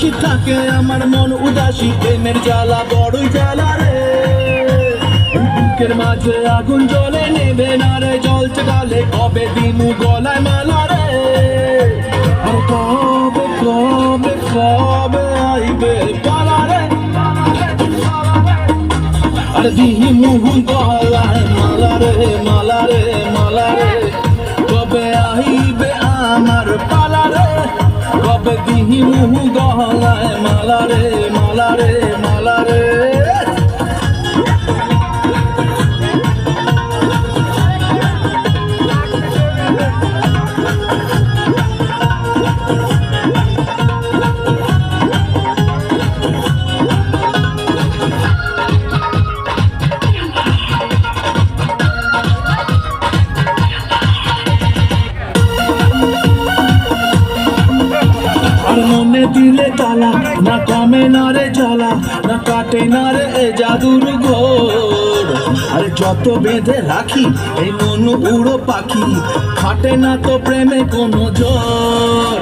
হাসি থাকে আমার মন উদাসী, প্রেমের জ্বালা বড়ই জ্বালা রে। বুকের মাঝে আগুন জ্বলে নেবে না রে, জ্বলছে গালে কবে দিমু গলায় মালা রে। আর কবে কবে কবে আইবে পালা রে, আর দিমু গলায় মালা রে মালা রে মালা রে। কবে আইবে আমার পালা রে, কবে দিমু গলায় মালা রে মালা রে মালা রে। মনে দিলে তালা, না কমে না রে জ্বালা, না কাটে না রে এ জাদুর ঘোর। আরে যত বেঁধে রাখি এই মন উড়ো পাখি, খাটে না তো প্রেমে কোনো জোর।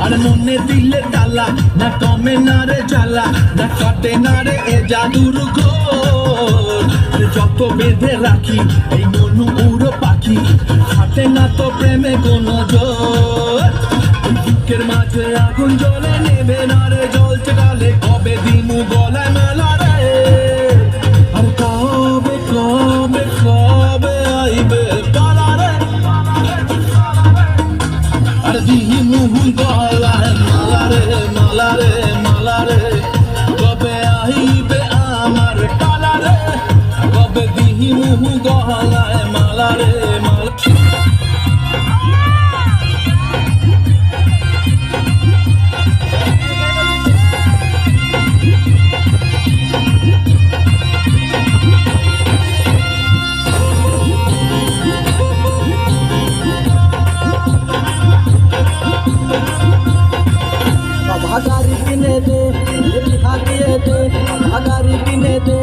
আর মনে দিলে তালা, না কমে না রে জ্বালা, না কাটে না রে এ জাদুর ঘোর। যত বেঁধে রাখি এই মন উড়ো পাখি, খাটে না তো প্রেমে কোনো জোর। বুকের মাঝে আগুন জ্বলে নেবে না রে, জ্বলছে গালে কবে দিমু গলায় মেলা রে। আর কবে কবে কবে আইবে পালা রে, আর দিমু গলায় মালা রে মালা রে মালা রে। কবে আইবে আমার পালা রে, কবে দিমু গলায় মালা রে মালা। গাড়ি কিনে দে বিহা দিয়ে দে, গাড়ি কিনে দে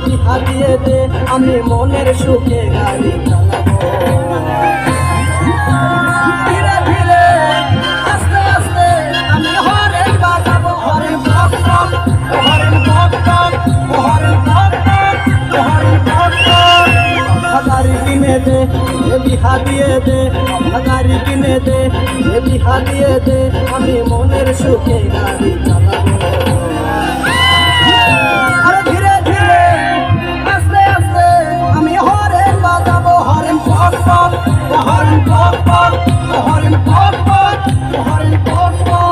বিহা দিয়ে দে, আমি মনের সুখে গাড়ি চালাবো। ধীরে ধীরে আস্তে আস্তে আমি হরেন বাজাবো, হরেন পক পক হরেন পক পক হরেন পক পক হরেন পক পক। গাড়ি কিনে দে বিহা দিয়ে দে, গাড়ি কিনে দে বিহা দিয়ে দে, আমি মনের সুখে গাড়ি চালাবো। আরে ধীরে ধীরে আস্তে আস্তে আমি হরেন বাজাবো, হরেন পক পক হরেন পক পক হরেন পক পক হরেন পক পক।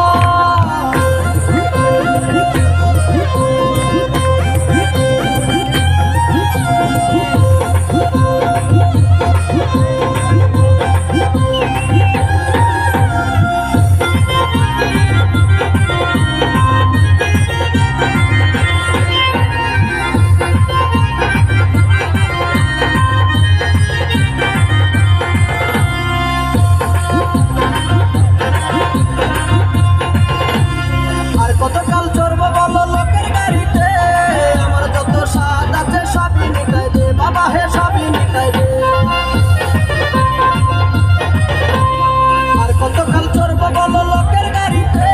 কতকাল চড়বো বলো লোকের গাড়িতে, আমার যত স্বাদ আছে সবই মিটাই দে বাবা হে সবই মিটাই দে। আর কতকাল চড়বো বলো লোকের গাড়িতে,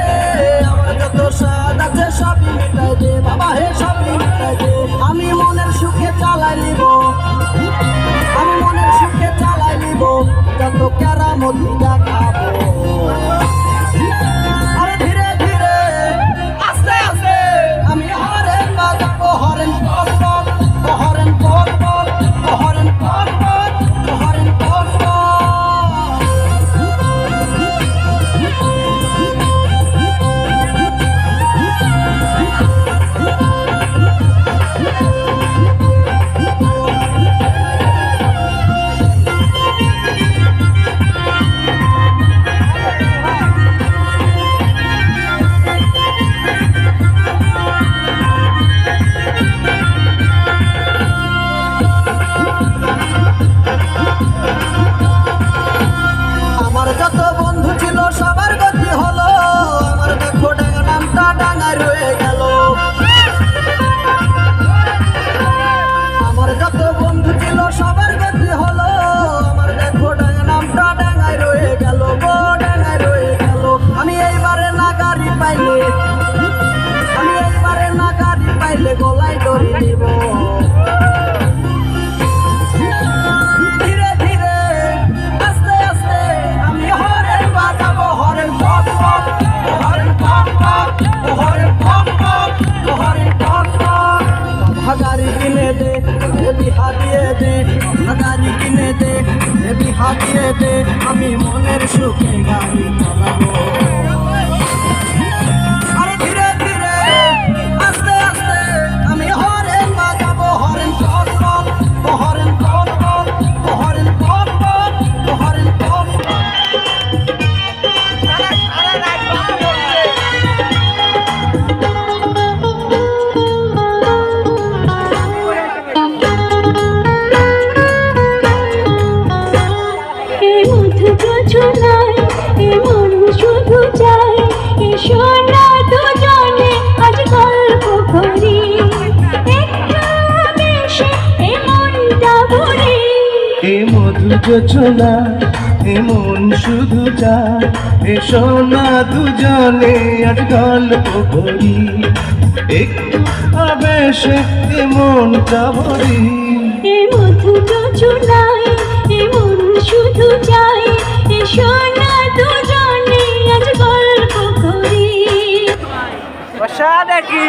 আমার যত স্বাদ আছে সবই মিটাই দে বাবা হে সবই মিটাই দে। আমি মনের সুখে চালাই নিব, আমি মনের সুখে চালাই নিব, যত কেরামতি দেখাবো। আরে ধীরে ধীরে আস্তে আস্তে আমি হরেন বাজাবো, হরেন পক পক হরেন পক পক হরেন পক পক হরেন পক পক। পাইলে এ মধু যোচনা এমন শুধু যা এসো না দুজনে আজ গল্প করি একটু আবেশে এমনটা ভরি এ মধু যোচনায় এমন শুধু চাই এসো না দুজনে আজ গল্প করি বসা দেখি